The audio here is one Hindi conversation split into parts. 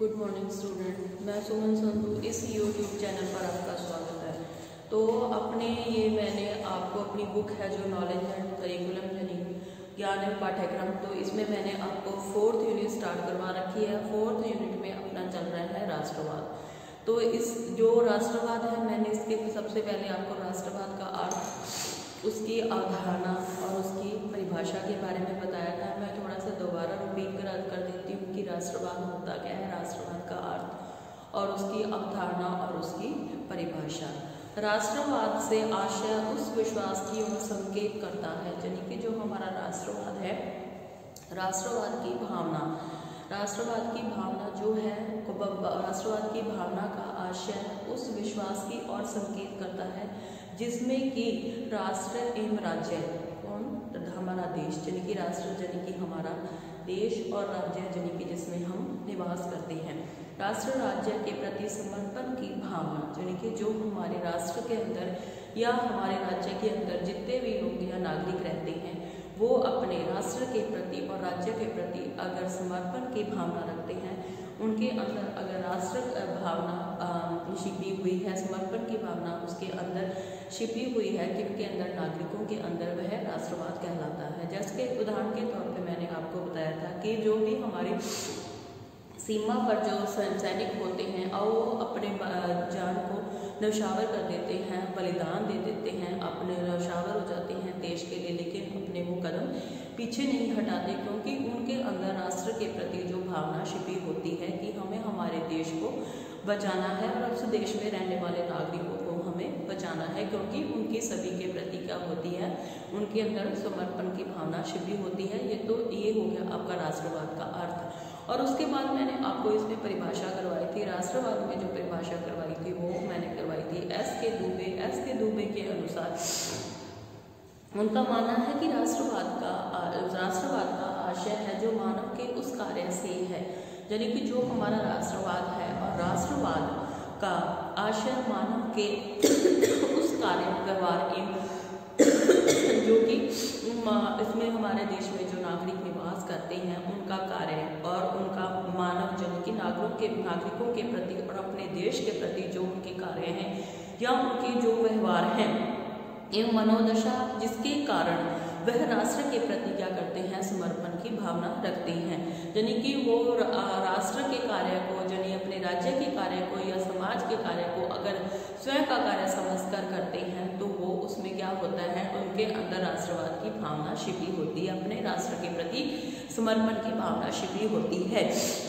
गुड मॉर्निंग स्टूडेंट, मैं सुमन संधू। इस यूट्यूब चैनल पर आपका स्वागत है। तो मैंने आपको अपनी बुक है जो नॉलेज एंड करिकुलम यानी ज्ञान एवं पाठ्यक्रम, तो इसमें मैंने आपको 4th यूनिट स्टार्ट करवा रखी है। 4th यूनिट में अपना चल रहा है राष्ट्रवाद। तो इस जो राष्ट्रवाद है, मैंने इसके सबसे पहले आपको राष्ट्रवाद का अर्थ, उसकी अवधारणा और उसकी परिभाषा के बारे में बताया था। मैं थोड़ा सा दोबारा रिपीट कर देती हूँ कि राष्ट्रवाद होता क्या है, राष्ट्रवाद का अर्थ और उसकी अवधारणा और उसकी परिभाषा। राष्ट्रवाद से आशय उस विश्वास की ओर संकेत करता है, यानी कि जो हमारा राष्ट्रवाद है, राष्ट्रवाद की भावना, राष्ट्रवाद की भावना जो है, राष्ट्रवाद की भावना का आशय उस विश्वास की ओर संकेत करता है जिसमें कि राष्ट्र एवं राज्य, कौन, हमारा देश, यानी कि राष्ट्र यानी कि हमारा देश और राज्य यानी कि जिसमें हम निवास करते हैं। राष्ट्र राज्य के प्रति समर्पण की भावना, यानी कि जो हमारे राष्ट्र के अंदर या हमारे राज्य के अंदर जितने भी लोग या नागरिक रहते हैं, वो अपने राष्ट्र के प्रति और राज्य के प्रति अगर समर्पण की भावना रखते हैं, उनके अंदर अगर राष्ट्र भावना छिपी हुई है, समर्पण की भावना उसके अंदर छिपी हुई है, कि उनके अंदर, नागरिकों के अंदर, वह राष्ट्रवाद कहलाता है। जैसे कि उदाहरण के तौर पे मैंने आपको बताया था कि जो भी हमारे सीमा पर जो सैनिक होते हैं और वो अपने जान को न्यौछावर कर देते हैं, बलिदान दे देते हैं, अपने न्यौछावर हो जाते हैं देश के लिए, लेकिन अपने वो कदम पीछे नहीं हटाते, क्योंकि उनके अंदर राष्ट्र के प्रति जो भावना छिपी होती है कि हमें हमारे देश को बचाना है और उस देश में रहने वाले नागरिकों को हमें बचाना है, क्योंकि उनकी सभी के प्रति क्या होती है, उनके अंदर समर्पण की भावना छिपी होती है। ये हो गया आपका राष्ट्रवाद का अर्थ। और उसके बाद मैंने आपको इसमें परिभाषा करवाई थी। राष्ट्रवाद में जो परिभाषा करवाई थी वो मैंने करवाई थी एस के दुबे के अनुसार उनका मानना है कि राष्ट्रवाद का आशय है जो मानव के उस कार्य से है, यानी कि जो हमारा राष्ट्रवाद है और राष्ट्रवाद का आशय मानव के उस कार्य व्यवहार जो कि इसमें हमारे देश में जो नागरिक निवास करते हैं उनका कार्य और उनका मानव जन की नागरिकों के प्रति और अपने देश के प्रति जो उनके कार्य हैं या उनके जो व्यवहार हैं एवं मनोदशा, जिसके कारण वह राष्ट्र के प्रति क्या करते हैं, समर्पण की भावना रखते हैं, यानी कि वो राष्ट्र के कार्य को, यानी अपने राज्य के कार्य को या समाज के कार्य को अगर स्वयं का कार्य समझकर करते हैं तो वो उसमें क्या होता है, उनके अंदर राष्ट्रवाद की भावना छिपी होती है, अपने राष्ट्र के प्रति समर्पण की भावना छिपी होती है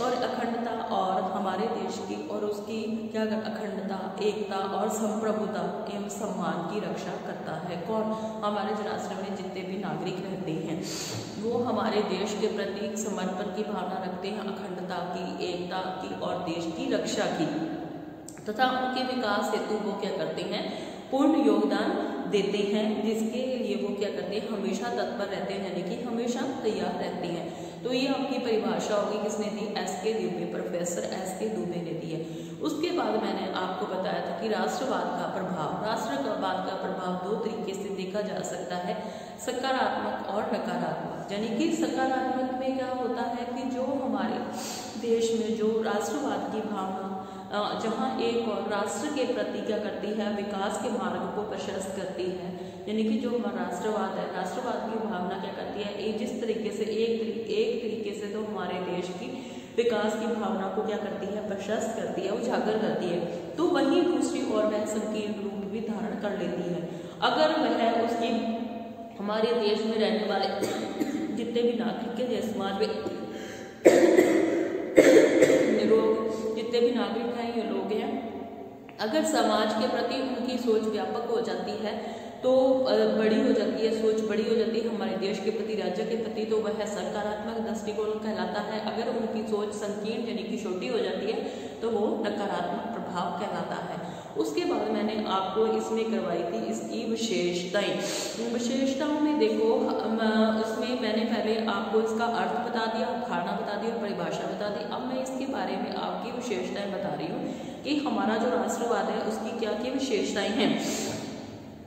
और अखंडता और हमारे देश की और उसकी क्या अखंडता, एकता और संप्रभुता एवं सम्मान की रक्षा करता है। कौन, हमारे राष्ट्र में जितने भी नागरिक रहते हैं वो हमारे देश के प्रति समर्पण की भावना रखते हैं, अखंडता की, एकता की और देश की रक्षा की, तथा उनके विकास हेतु वो क्या करते हैं, पूर्ण योगदान देते हैं, जिसके लिए वो क्या करते हैं, हमेशा तत्पर रहते हैं, यानी कि हमेशा तैयार रहते हैं। तो ये आपकी परिभाषा होगी, किसने दी, एस के दुबे, प्रोफेसर एस के दुबे ने दी है। उसके बाद मैंने आपको बताया था कि राष्ट्रवाद का प्रभाव दो तरीके से देखा जा सकता है, सकारात्मक और नकारात्मक। यानी कि सकारात्मक में क्या होता है कि जो हमारे देश में जो राष्ट्रवाद की भावना जहाँ एक और राष्ट्र के प्रति क्या करती है, विकास के मार्ग को प्रशस्त करती है, यानी कि जो हमारा राष्ट्रवाद है, राष्ट्रवाद की भावना क्या करती है, जिस तरीके से एक तरीके से तो हमारे देश की विकास की भावना को क्या करती है, प्रशस्त करती है, उजागर करती है, तो वहीं दूसरी ओर वह संकीर्ण रूप भी धारण कर लेती है। अगर वह उसकी हमारे देश में रहने वाले जितने भी नागरिक हैं, समाज में जितने भी नागरिक हैं, ये लोग हैं, अगर समाज के प्रति उनकी सोच व्यापक हो जाती है, तो बड़ी हो जाती है, सोच बड़ी हो जाती है हमारे देश के प्रति, राज्य के प्रति, तो वह सकारात्मक दृष्टिकोण कहलाता है। अगर उनकी सोच संकीर्ण यानी कि छोटी हो जाती है तो वो नकारात्मक प्रभाव कहलाता है। उसके बाद मैंने आपको इसमें करवाई थी इसकी विशेषताओं में देखो, उसमें मैंने पहले आपको इसका अर्थ बता दिया, धारणा बता दी और परिभाषा बता दी। अब मैं इसके बारे में आपकी विशेषताएं बता रही हूँ कि हमारा जो राष्ट्रवाद है उसकी क्या क्या विशेषताएं हैं।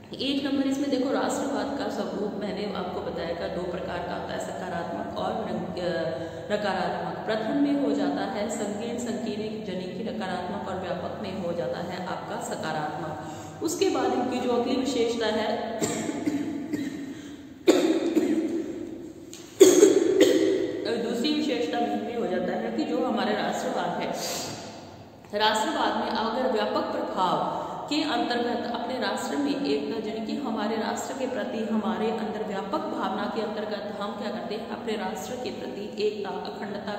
एक नंबर इसमें देखो, राष्ट्रवाद का स्वरूप मैंने आपको बताया था दो प्रकार का होता है, सकारात्मक और नकारात्मक। प्रथम में हो जाता है संकीर्ण व्यापक में हो जाता है आपका सकारात्मक। उसके बाद इनकी जो अगली विशेषता है दूसरी विशेषता में हो जाता है कि जो हमारे राष्ट्रवाद है, राष्ट्रवाद में अगर व्यापक प्रभाव के अंतर्गत अपने राष्ट्र में एकता, यानी कि हमारे राष्ट्र के प्रति हमारे अंदर व्यापक भावना के अंतर्गत हम क्या करते हैं, अपने राष्ट्र के प्रति एकता अखंडता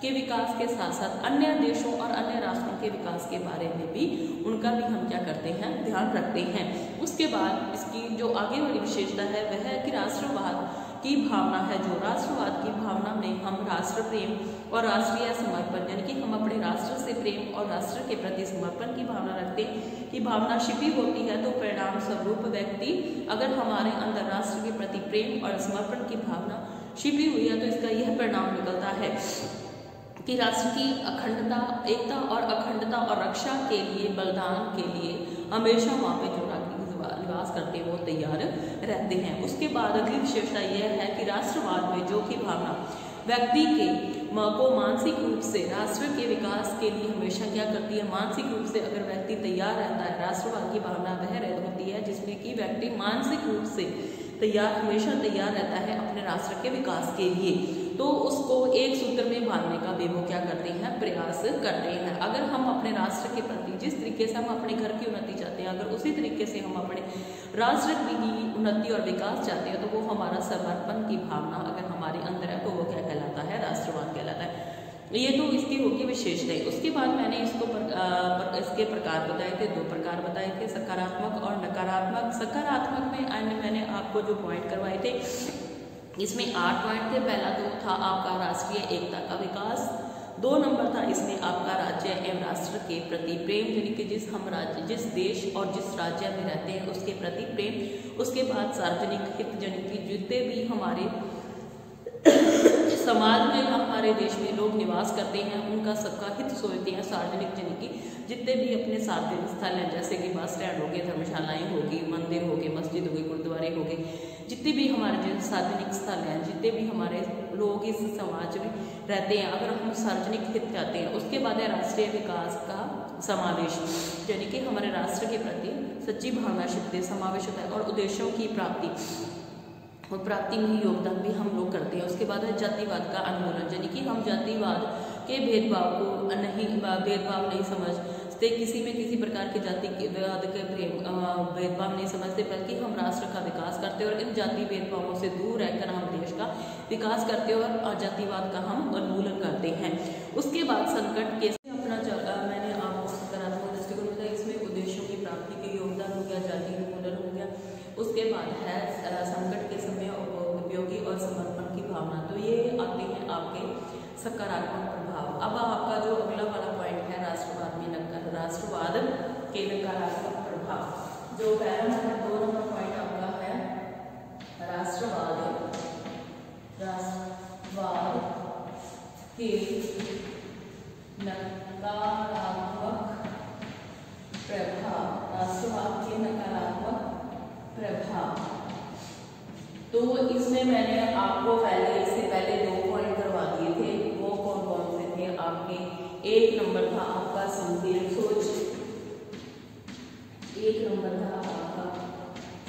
के विकास के साथ साथ अन्य देशों और अन्य राष्ट्रों के विकास के बारे में भी उनका भी हम क्या करते हैं, ध्यान रखते हैं। उसके बाद इसकी जो आगे वाली विशेषता है वह है कि राष्ट्रवाद की भावना है, जो राष्ट्रवाद की भावना में हम राष्ट्र प्रेम और राष्ट्रीय समर्पण, यानी कि हम अपने राष्ट्र से प्रेम और राष्ट्र के प्रति समर्पण की भावना रखते हैं कि भावना छिपी होती है। तो परिणाम स्वरूप व्यक्ति अगर हमारे अंदर राष्ट्र के प्रति प्रेम और समर्पण की भावना छिपी हुई है तो इसका यह परिणाम निकलता है कि राष्ट्र की अखंडता, एकता और अखंडता और रक्षा के लिए, बलिदान के लिए हमेशा वहाँ पे जो निवास करते हैं वो तैयार रहते हैं। उसके बाद अगली विशेषता यह है कि राष्ट्रवाद में जो कि भावना व्यक्ति को मानसिक रूप से राष्ट्र के विकास के लिए हमेशा क्या करती है, मानसिक रूप से अगर व्यक्ति तैयार रहता है, राष्ट्रवाद की भावना वह होती है जिसमें कि व्यक्ति मानसिक रूप से हमेशा तैयार रहता है अपने राष्ट्र के विकास के लिए, तो उसको एक सूत्र में बांधने का भी वो क्या करते हैं, प्रयास करते हैं। अगर हम अपने राष्ट्र के प्रति जिस तरीके से हम अपने घर की उन्नति चाहते हैं, अगर उसी तरीके से हम अपने राष्ट्र की उन्नति और विकास चाहते हैं, तो वो हमारा समर्पण की भावना अगर हमारे अंदर है तो वो क्या कहलाता है, राष्ट्रवाद कहलाता है। ये तो इसकी होगी विशेषताएं। उसके बाद मैंने इसको इसके प्रकार बताए थे, 2 प्रकार बताए थे, सकारात्मक और नकारात्मक। सकारात्मक में अन्य मैंने आपको जो पॉइंट करवाए थे इसमें 8 पॉइंट थे। पहला तो था आपका राष्ट्रीय एकता का विकास, 2 नंबर था इसमें आपका राज्य एवं राष्ट्र के प्रति प्रेम, यानी कि जिस देश और जिस राज्य में रहते हैं उसके प्रति प्रेम। उसके बाद सार्वजनिक हित, यानी कि जितने भी हमारे समाज में हमारे देश में लोग निवास करते हैं उनका सबका हित सोचते हैं। सार्वजनिक, यानी कि जितने भी अपने सार्वजनिक स्थल हैं जैसे कि बस स्टैंड हो गए, धर्मशालाएं होगी, मंदिर हो गए, मस्जिद हो गई, गुरुद्वारे हो गए, जितने भी हमारे सार्वजनिक स्थल हैं, जितने भी हमारे लोग इस समाज में रहते हैं, अगर हम सार्वजनिक हित चाहते हैं। उसके बाद है राष्ट्रीय विकास का समावेश, यानी कि हमारे राष्ट्र के प्रति सच्ची भावना शक्ति समावेश होता है और उद्देश्यों की प्राप्ति में योगदान भी हम लोग करते हैं। उसके बाद है जातिवाद का अन्मूलन, यानी कि हम जातिवाद के भेदभाव नहीं समझते, किसी में किसी प्रकार के जाति के भेदभाव नहीं समझते, बल्कि हम राष्ट्र का विकास करते हैं और इन जाति भेदभावों से दूर रहकर हम देश का विकास करते हैं और जातिवाद का हम उन्मूलन करते हैं। उसके बाद संकट के मैंने आपको सकारात्मक दृष्टिकोण बताया, इसमें उद्देश्यों की प्राप्ति के योगदान हो गया, जाति उन्मूलन हो गया। उसके बाद है संकट के समय उपयोगी और समर्पण की भावना, तो ये आते हैं आपके सकारात्मक प्रभाव। अब आपका जो अगला वाला पॉइंट है राष्ट्रवाद में राष्ट्रवाद के नकारात्मक प्रभाव, जो पहला नंबर 2 नंबर पॉइंट आपका है राष्ट्रवाद के नकारात्मक प्रभाव, राष्ट्रवाद के नकारात्मक प्रभाव। तो इसमें मैंने आपको इससे पहले 2 पॉइंट करवा दिए थे, वो कौन कौन से थे आपके। 1 नंबर था आपका संकीर्ण सोच, 1 नंबर था आपका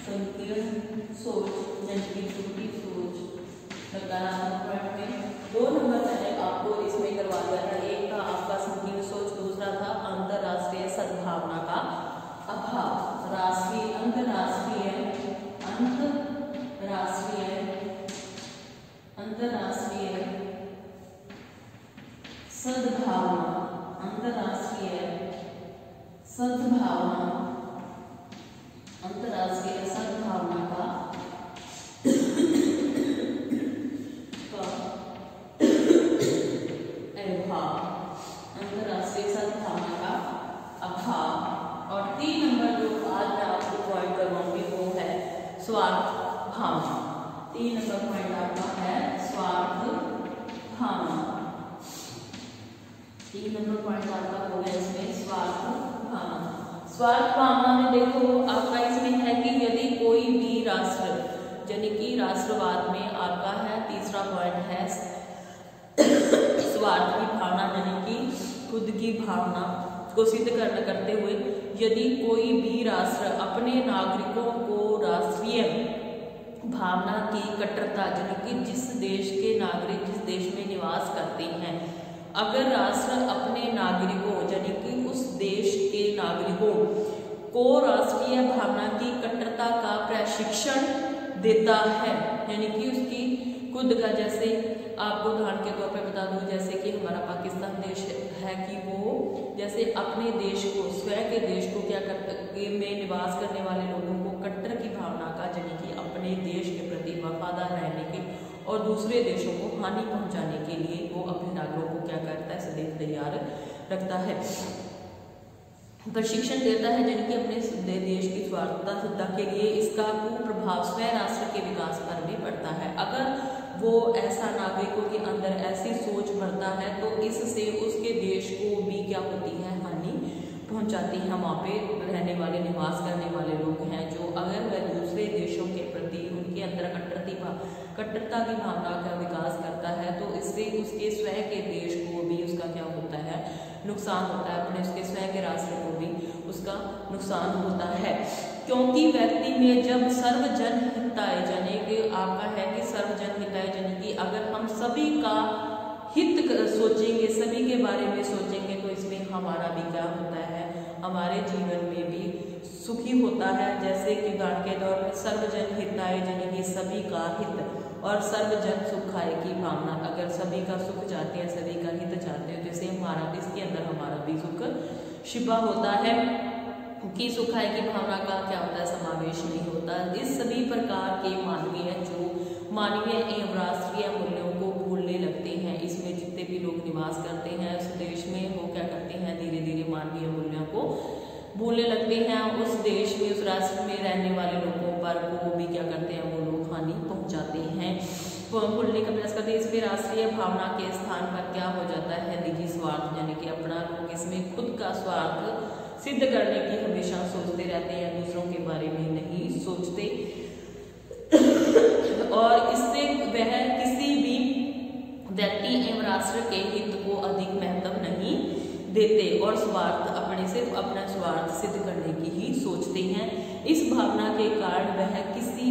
संकीर्ण सोच, यानी कि झूठी सोच नकारात्मक पॉइंट में। 2 नंबर मैंने आपको इसमें करवा दिया था, एक था आपका संकीर्ण सोच, दूसरा था अंतरराष्ट्रीय सद्भावना का अभाव। अंतरराष्ट्रीय सद्भावना का अभाव। और 3 नंबर जो आज मैं आपको पॉइंट करवाऊंगी वो है स्वार्थ भावना। 3 नंबर पॉइंट आपका है स्वार्थ भावना। 3 नंबर पॉइंट आपका हो गया इसमें स्वार्थ भावना। स्वार्थ भावना में देखो आपका इसमें है कि यदि कोई भी राष्ट्र, यानी कि राष्ट्रवाद में आपका है तीसरा पॉइंट है स्वार्थ की भावना, यानी कि खुद की भावना को सिद्ध करते हुए यदि कोई भी राष्ट्र अपने नागरिकों को राष्ट्रीय भावना की कट्टरता, यानी कि जिस देश के नागरिक जिस देश में निवास करते हैं, अगर राष्ट्र अपने नागरिकों यानी कि उस देश के नागरिकों को राष्ट्रीय भावना की कट्टरता का प्रशिक्षण देता है, यानी कि उसकी खुद का, जैसे आपको उदाहरण के तौर पर बता दूं, जैसे कि हमारा पाकिस्तान देश है कि वो जैसे अपने देश को, स्वयं के देश को क्या में निवास करने वाले लोगों को कट्टर की भावना का, यानी कि अपने देश के प्रति वफादार रहने की और दूसरे देशों को हानि पहुंचाने के लिए वो अपने नागरिकों को क्या करता है, सदैव तैयार रखता है, प्रशिक्षण देता है, यानी कि अपने देश की स्वार्थता के लिए। इसका कुप्रभाव स्वयं राष्ट्र के विकास पर भी पड़ता है। अगर वो ऐसा नागरिकों के अंदर ऐसी सोच भरता है तो इससे उसके देश को भी क्या होती है, हानि पहुंचाती है। वहाँ पे रहने वाले, निवास करने वाले लोग हैं जो, अगर वह दूसरे देशों के प्रति उनके अंदर कट्टरता की भावना का विकास करता है तो इससे उसके स्वयं के देश को भी उसका क्या होता है, नुकसान होता है, अपने उसके स्वयं के राष्ट्र को भी उसका नुकसान होता है। क्योंकि व्यक्ति में जब सर्वजन हिताय, यानी कि आपका है कि सर्वजन हिताय, यानी कि अगर हम सभी का हित सोचेंगे, सभी के बारे में सोचेंगे तो इसमें हमारा भी क्या होता है, हमारे जीवन में भी सुखी होता है। जैसे कि उदाहरण के तौर पर सर्वजन हिताय, यानी कि सभी का हित, और सर्वजन सुखाय की भावना, अगर सभी का सुख चाहते हैं, सभी का हित चाहते हैं तो इसे हमारा भी, इसके अंदर हमारा भी सुख छिपा होता है कि सुखाय की भावना का क्या होता है, समावेश नहीं होता। इस सभी प्रकार के मानवीय एवं राष्ट्रीय मूल्यों को भूलने लगते हैं। इसमें जितने भी लोग निवास करते हैं उस देश में, वो क्या करते हैं, धीरे धीरे मानवीय मूल्यों को भूलने लगते हैं। उस देश में, उस राष्ट्र में रहने वाले लोगों पर वो भी क्या करते हैं, वो लोग हानि पहुंचाते हैं, भूलने का प्रयास करते हैं। इसमें राष्ट्रीय भावना के स्थान पर क्या हो जाता है, निजी स्वार्थ, यानी कि अपना लोग इसमें खुद का स्वार्थ सिद्ध करने की हमेशा सोचते रहते हैं, दूसरों के बारे में नहीं सोचते और इससे वह किसी भी व्यक्ति एवं राष्ट्र के हित को अधिक महत्व नहीं देते और सिर्फ अपना स्वार्थ सिद्ध करने की ही सोचते हैं। इस भावना के कारण वह किसी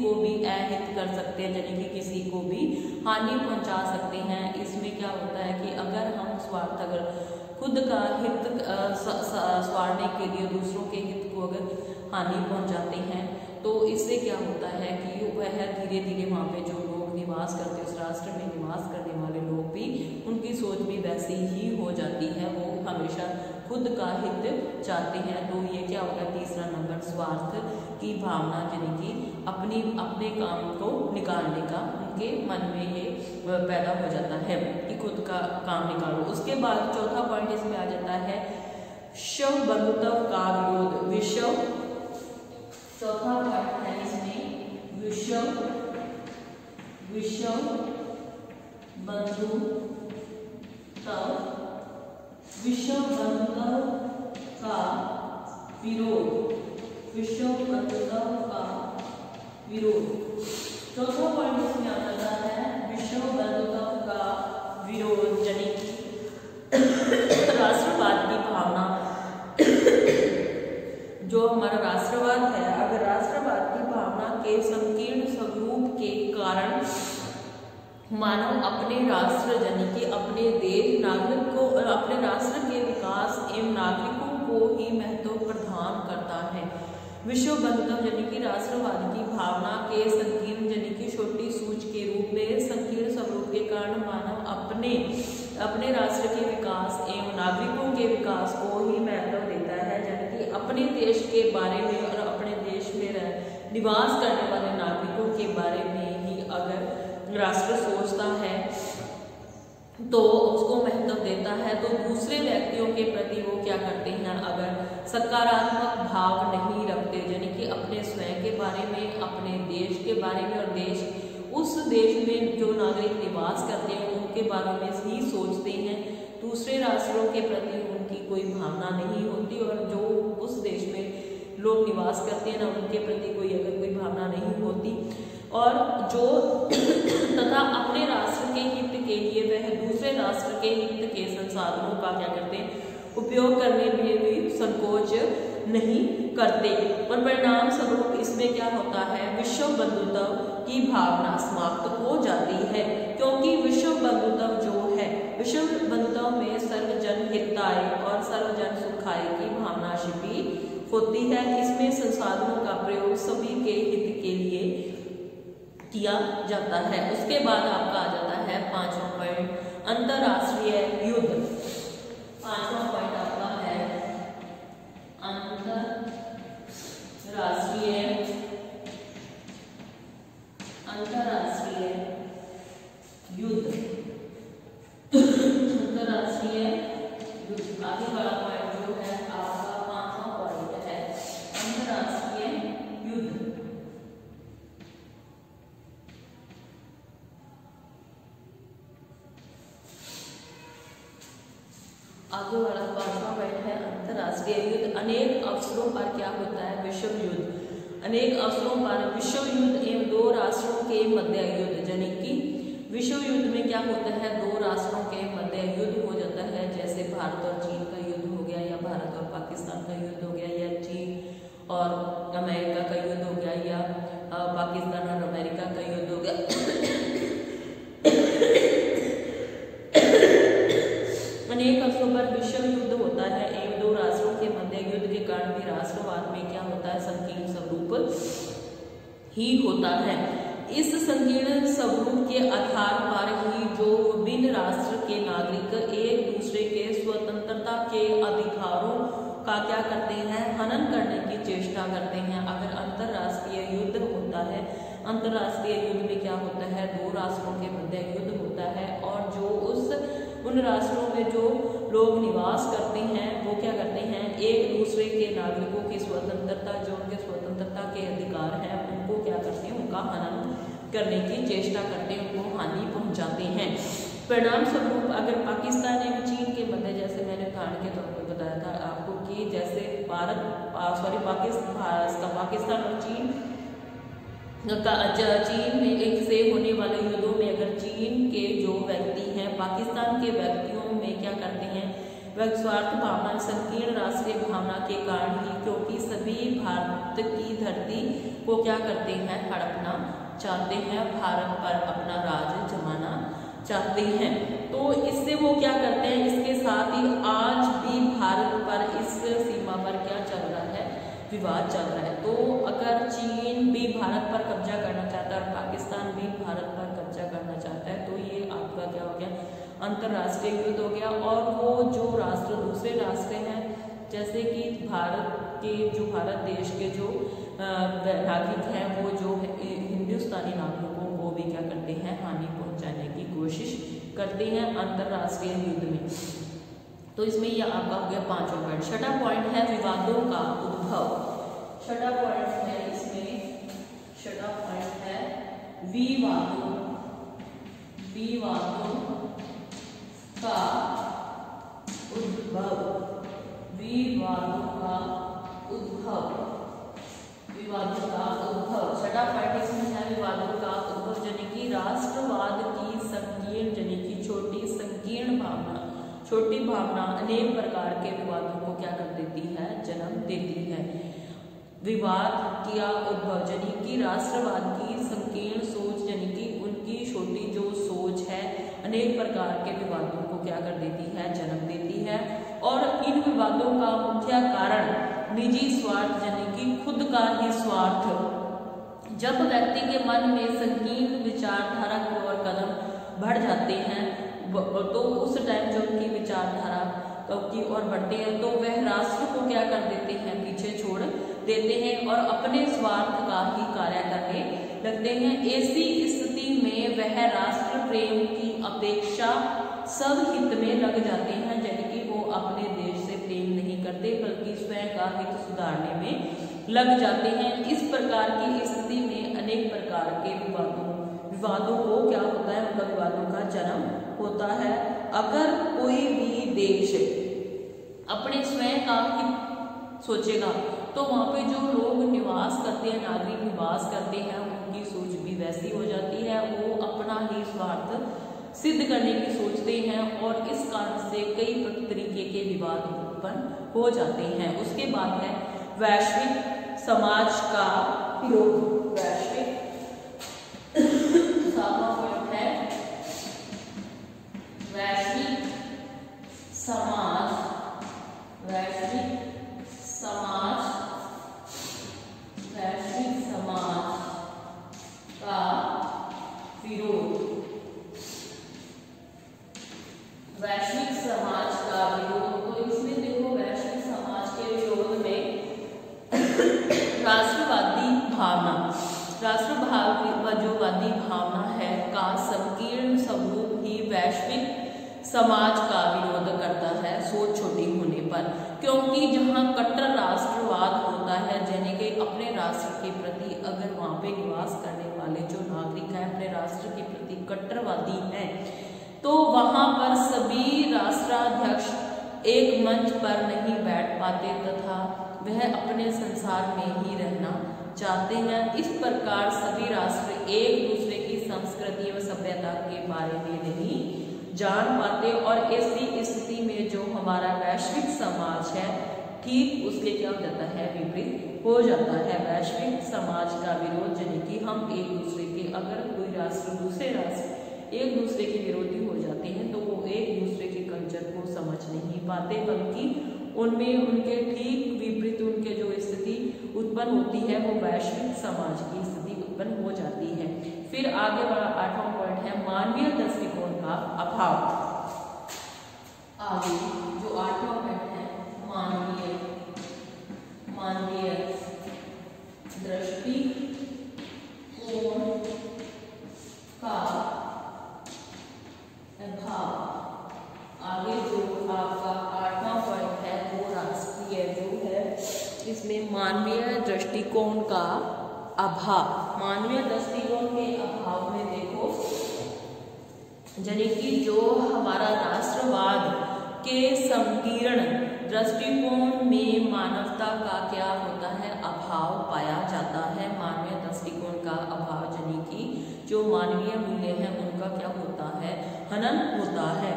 को भी अहित कर सकते हैं, यानी कि किसी को भी हानि पहुंचा सकते हैं। इसमें क्या होता है कि अगर हम अगर खुद का हित संवारने के लिए दूसरों के हित को अगर हानि पहुंचाते हैं तो इससे क्या होता है कि वह धीरे धीरे वहाँ पे जो लोग निवास करते हैं, उस राष्ट्र में निवास करने वाले लोग भी, उनकी सोच भी वैसी ही हो जाती है, वो हमेशा खुद का हित चाहते हैं। तो ये क्या होगा, तीसरा नंबर, स्वार्थ की भावना, यानी कि अपने काम को निकालने का उनके मन में ये पैदा हो जाता है कि खुद का काम निकालो। उसके बाद चौथा पॉइंट इसमें आ जाता है विश्व बंधुत्व का विरोध। चौथा पॉइंट है इसमें विश्व बंधुत्व का विरोध। विश्व बंधुत्व का विरोध, चौथा पॉइंट इसमें आ जाता है विश्व बंधुत्व का विरोध, यानी राष्ट्रवाद की भावना। जो हमारा राष्ट्रवाद है, अगर राष्ट्रवाद की भावना के संकीर्ण स्वरूप के कारण मानव अपने राष्ट्र, यानी कि अपने देश नागरिक को, अपने राष्ट्र के विकास एवं नागरिकों को ही महत्व प्रदान करता है। विश्व बंधुत्व यानी कि राष्ट्रवाद की भावना के संकीर्ण, यानी कि छोटी सूच के रूप में संकीर्ण स्वरूप के कारण मानव अपने राष्ट्र के विकास एवं नागरिकों के विकास को ही महत्व देता है, यानी कि अपने देश के बारे में और अपने देश में निवास करने वाले नागरिकों के बारे में ही अगर राष्ट्र सोचता है तो उसको महत्व देता है, तो दूसरे व्यक्तियों के प्रति वो क्या करते हैं, अगर सकारात्मक भाव नहीं रखते, यानी कि अपने स्वयं के बारे में, अपने देश के बारे में और उस देश में जो नागरिक निवास करते हैं उनके बारे में ही सोचते हैं, दूसरे राष्ट्रों के प्रति उनकी कोई भावना नहीं होती और जो उस देश में लोग निवास करते हैं ना, उनके प्रति कोई भावना नहीं होती और जो तथा अपने राष्ट्र के हित के लिए वह दूसरे राष्ट्र के हित के संसाधनों का क्या करते हैं, उपयोग करने में भी संकोच नहीं करते। और परिणाम स्वरूप इसमें क्या होता है, विश्व बंधुत्व की भावना समाप्त हो जाती है, क्योंकि विश्व बंधुत्व जो है, विश्व बंधुत्व में सर्वजन हिताय और सर्वजन सुखाय की भावना छिपी होती है। इसमें संसाधनों का प्रयोग सभी के हित के लिए किया जाता है। उसके बाद आपका आ जाता है 5वां पॉइंट, अंतरराष्ट्रीय युद्ध। 5वां पॉइंट आपका है अंतरराष्ट्रीय युद्ध। अंतरराष्ट्रीय युद्ध आगे वाला पॉइंट जो है आपका 5वां पॉइंट है, अंतरराष्ट्रीय युद्ध। आगे वाला 5वां पॉइंट है अंतरराष्ट्रीय युद्ध। अनेक अवसरों पर क्या होता है, विश्व युद्ध। अनेक अवसरों पर विश्व युद्ध एवं दो राष्ट्रों के मध्य युद्ध, यानी कि विश्व युद्ध में क्या होता है, दो राष्ट्रों के मध्य युद्ध हो जाता है। जैसे भारत और चीन का युद्ध हो गया, या भारत और पाकिस्तान का युद्ध हो गया, या चीन और अमेरिका का युद्ध हो गया, या पाकिस्तान और अमेरिका का युद्ध हो गया। अनेक अवसरों पर विश्व युद्ध होता है एवं दो राष्ट्रों के मध्य युद्ध के कारण भी राष्ट्रवाद में क्या होता है, संकीर्ण स्वरूप ही होता है। इस संकीर्ण स्वरूप के आधार पर ही जो विभिन्न राष्ट्र के नागरिक एक दूसरे के स्वतंत्रता के अधिकारों का क्या करते हैं, हनन करने की चेष्टा करते हैं। अगर अंतरराष्ट्रीय युद्ध होता है, अंतरराष्ट्रीय युद्ध में क्या होता है, दो राष्ट्रों के मध्य युद्ध होता है, और जो उन राष्ट्रों में जो लोग निवास करते हैं वो क्या करते हैं, एक दूसरे के नागरिकों की स्वतंत्रता, जो उनके स्वतंत्रता के अधिकार हैं, उनको क्या करते हैं, उनका हनन करने की चेष्टा करते हैं, उनको हानि पहुंचाते हैं। परिणाम स्वरूप अगर पाकिस्तान एवं चीन के मध्य, जैसे मैंने उदाहरण के तौर पर बताया था आपको कि जैसे पाकिस्तान और चीन में एक से होने वाले युद्धों में अगर चीन के जो व्यक्ति हैं पाकिस्तान के व्यक्तियों में क्या करते हैं, वह स्वार्थ भावना, संकीर्ण राष्ट्रीय भावना के कारण ही, क्योंकि सभी भारत की धरती को क्या करते हैं, हड़पना चाहते हैं, भारत पर अपना राज जमाना चाहते हैं। तो इससे वो क्या करते हैं, इसके साथ ही आज भी भारत पर इस सीमा पर क्या चल रहा है, विवाद चल रहा है। तो अगर चीन भी भारत पर कब्जा करना चाहता है और पाकिस्तान भी भारत पर कब्जा करना चाहता है, तो ये आपका क्या हो गया, अंतरराष्ट्रीय युद्ध हो गया। और वो जो राष्ट्र, दूसरे राष्ट्र हैं, जैसे कि भारत देश के जो नागरिक हैं, वो जो हिंदुस्तानी नागरिकों को भी क्या करते हैं, हानि पहुंचाने की कोशिश करते हैं अंतरराष्ट्रीय युद्ध में। तो इसमें यह आपका हो गया 5वां पॉइंट। 6वां पॉइंट है विवादों का उद्भव। 6वां पॉइंट है इसमें, 6वां पॉइंट है विवादों का उद्भव। विवादों का उद्भव। 6वां पॉइंट इसमें है विवादों का उद्भव, यानी कि राष्ट्रवाद की संकीर्ण, यानी कि छोटी भावना अनेक प्रकार के विवादों को क्या कर देती है, जन्म देती है। विवाद किया उद्भव, यानी कि राष्ट्रवाद की संकीर्ण सोच, यानी कि उनकी छोटी जो सोच है, अनेक प्रकार के विवादों को क्या कर देती है, जन्म देती है। और इन विवादों का मुख्य कारण निजी स्वार्थ, यानी कि खुद का ही स्वार्थ। जब व्यक्ति के मन में संकीर्ण विचारधारा की ओर कदम बढ़ जाते हैं, तो उस टाइम जब उनकी विचारधारा की ओर बढ़ते हैं, तो वह राष्ट्र को क्या कर देते हैं, पीछे छोड़ देते हैं और अपने स्वार्थ का ही कार्य करने लगते हैं। ऐसी स्थिति में वह राष्ट्र प्रेम की अपेक्षा सब हित में लग जाते हैं, यानी कि वो अपने देश से प्रेम नहीं करते बल्कि स्वयं का हित सुधारने में लग जाते हैं। इस प्रकार की स्थिति में अनेक प्रकार के विवादों को क्या होता है, उनका विवादों का जन्म होता है। अगर कोई भी देश अपने स्वयं का हित सोचेगा, तो वहाँ पे जो लोग निवास करते हैं, नागरिक निवास करते हैं, उनकी सोच भी वैसी हो जाती है, वो अपना ही स्वार्थ सिद्ध करने की सोचते हैं और इस कारण से कई तरीके के के विवाद उत्पन्न हो जाते हैं। उसके बाद है वैश्विक समाज का विरोध। वैश्विक है वैश्विक समाज, वैश्विक समाज, वैश्विक समाज का विरोध, वैश्विक समाज का विरोध। तो इसमें देखो वैश्विक समाज के विरोध में राष्ट्रवादी भावना, राष्ट्रवादी भावना है का संकीर्ण स्वरूप ही वैश्विक समाज का विरोध करता है सोच छोटी होने पर, क्योंकि जहां कट्टर राष्ट्रवाद होता है, यानी कि अपने राष्ट्र के प्रति अगर वहां पे निवास करने वाले जो नागरिक हैं अपने राष्ट्र के प्रति कट्टरवादी हैं, तो वहां पर सभी राष्ट्राध्यक्ष एक मंच पर नहीं बैठ पाते तथा वह अपने संसार में ही रहना चाहते हैं। इस प्रकार सभी राष्ट्र एक दूसरे की संस्कृति व सभ्यता के बारे में नहीं जान पाते और ऐसी स्थिति में जो हमारा वैश्विक समाज है ठीक उसके क्या हो जाता है, विपरीत हो जाता है। वैश्विक समाज का विरोध यानी कि हम एक दूसरे के, अगर कोई राष्ट्र दूसरे राष्ट्र एक दूसरे के विरोधी हो जाते हैं तो वो एक दूसरे के कल्चर को समझ नहीं पाते, बल्कि उनमें उनके ठीक विपरीत उनके जो स्थिति उत्पन्न होती है वो वैश्विक समाज की स्थिति उत्पन्न हो जाती है। फिर आगे बढ़ा 8वां पॉइंट है मानवीय दृष्टिकोण का अभाव। आगे जो 8वां पॉइंट है मानवीय दृष्टिकोण का अभाव। आगे जो आपका 8वां पॉइंट है वो राष्ट्रीय जो है इसमें मानवीय दृष्टिकोण का अभाव। मानवीय दृष्टिकोण के अभाव में देखो यानी कि जो हमारा राष्ट्रवाद के संकीर्ण दृष्टिकोण में मानवता का क्या होता है, अभाव पाया जाता है। मानवीय दृष्टिकोण का अभाव यानी कि जो मानवीय मूल्य है उनका क्या होता है, हनन होता है।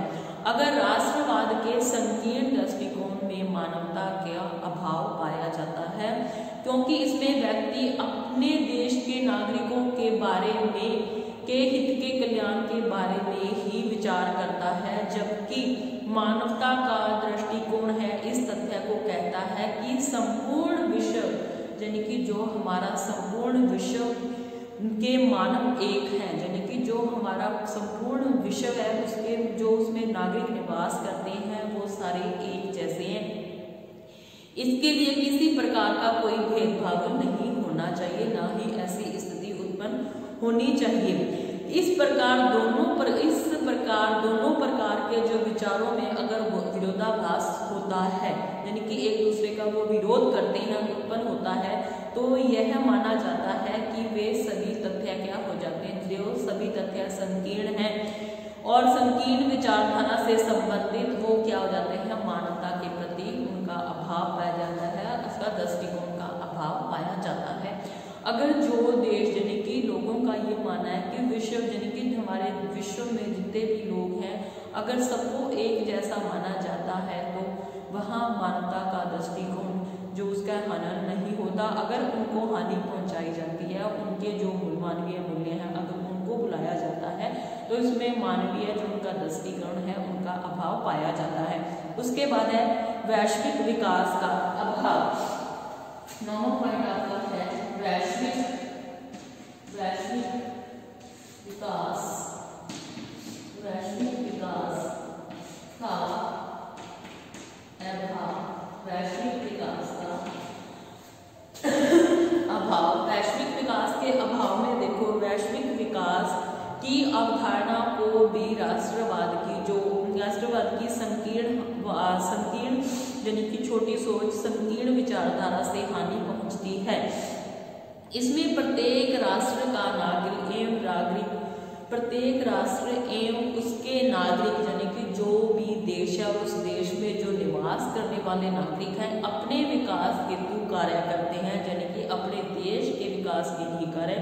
अगर राष्ट्रवाद के संकीर्ण दृष्टिकोण में मानवता का अभाव पाया जाता है क्योंकि इसमें व्यक्ति अपने देश के नागरिकों के बारे में के हित के कल्याण के बारे में ही विचार करता है, जबकि मानवता का दृष्टिकोण है इस तथ्य को कहता है कि संपूर्ण विश्व यानी कि जो हमारा संपूर्ण विश्व के मानव एक हैं, यानी कि जो हमारा संपूर्ण विश्व है उसके जो उसमें नागरिक निवास करते हैं वो सारे एक जैसे हैं। इसके लिए किसी प्रकार का कोई भेदभाव नहीं होना चाहिए, ना ही ऐसी स्थिति उत्पन्न होनी चाहिए। इस प्रकार दोनों प्रकार के जो विचारों में अगर विरोधाभास होता है यानी कि एक दूसरे का वो विरोध करते हैं उत्पन्न होता है तो यह माना जाता है कि वे सभी तथ्य क्या हो जाते हैं, जो सभी तथ्य संकीर्ण हैं और संकीर्ण विचारधारा से संबंधित वो क्या हो जाते हैं, मानवता के प्रति उनका अभाव पाया जाता है, उसका दृष्टिकोण का अभाव पाया जाता है। अगर जो देश यानी कि लोगों का ये मानना है कि विश्व यानी कि हमारे विश्व में जितने भी लोग हैं अगर सबको एक जैसा माना जाता है तो वहाँ मानवता का दृष्टिकोण जो उसका हनन नहीं होता। अगर उनको हानि पहुंचाई जाती है, उनके जो मानवीय मूल्य हैं अगर उनको बुलाया जाता है तो इसमें मानवीय जो उनका दृष्टिकोण है उनका अभाव पाया जाता है। उसके बाद है वैश्विक विकास का अभाव। 9वां पॉइंट आपका है वैश्विक विकास, वैश्विक विकास का अभाव, वैश्विक विकास का अभाव। वैश्विक विकास के अभाव में देखो वैश्विक विकास की अवधारणा को भी राष्ट्रवाद की संकीर्ण यानी कि छोटी सोच संकीर्ण विचारधारा से हानि पहुंचती है। इसमें प्रत्येक राष्ट्र एवं उसके नागरिक यानी कि जो भी देश है उस देश में जो निवास करने वाले नागरिक हैं अपने विकास हेतु कार्य करते हैं, यानी कि अपने देश के विकास के लिए कार्य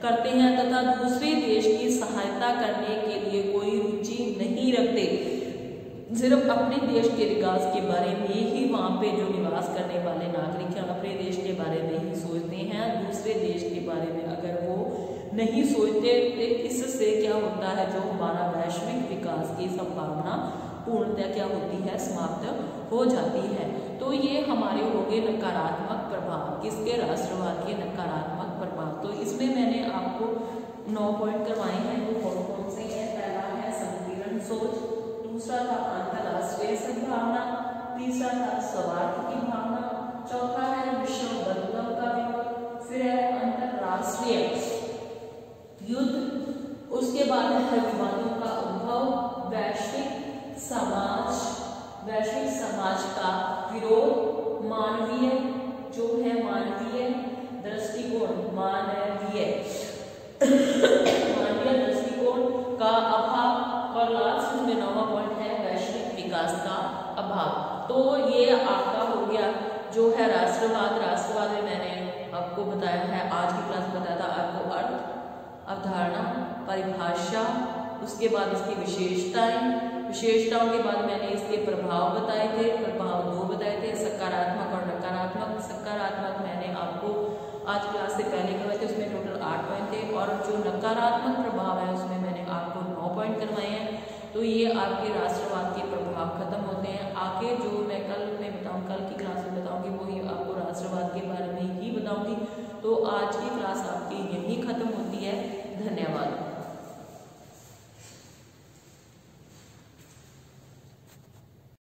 करते हैं तथा दूसरे देश की सहायता करने के लिए कोई रुचि नहीं रखते। सिर्फ अपने देश के विकास के बारे में ही वहाँ पे जो निवास करने वाले नागरिक हैं अपने देश के बारे में ही सोचते हैं, दूसरे देश के बारे में अगर वो नहीं सोचते तो इससे क्या होता है, जो हमारा वैश्विक विकास की संभावना पूर्णतः क्या होती है, समाप्त हो जाती है। तो ये हमारे हो गए नकारात्मक प्रभाव, किसके, राष्ट्रवाद के नकारात्मक प्रभाव। तो इसमें मैंने आपको 9 पॉइंट करवाए हैं, वो कौन कौन से हैं। पहला है संकीर्ण सोच, दूसरा था अंतरराष्ट्रीय सद्भावना, तीसरा था स्वार्थ की भावना, चौथा है विश्व बदलाव का विरोध, फिर है अंतरराष्ट्रीय युद्ध, उसके बाद है विवादों का उद्भव, वैश्विक समाज का विरोध, मानवीय जो है मानवीय दृष्टिकोण, मानवीय दृष्टिकोण का अभाव, और लास्ट में 9वां पॉइंट है वैश्विक विकास का अभाव। तो ये आपका हो गया जो है राष्ट्रवाद में मैंने आपको बताया है, आज की क्लास में बताया था आपको अर्थ, अवधारणा, परिभाषा, उसके बाद इसकी विशेषताओं के बाद मैंने इसके प्रभाव बताए थे, प्रभाव 2 बताए थे, सकारात्मक और नकारात्मक। सकारात्मक मैंने आपको आज क्लास से पहले करवाए थे, उसमें टोटल 8 पॉइंट थे, और जो नकारात्मक प्रभाव है उसमें मैंने आपको 9 पॉइंट करवाए हैं। तो ये आपके राष्ट्रवाद के प्रभाव खत्म होते हैं। आगे जो मैं कल की क्लास में बताऊंगी वही आपको राष्ट्रवाद के बारे में ही बताऊंगी। तो आज की क्लास आपकी यहीं खत्म होती है। धन्यवाद।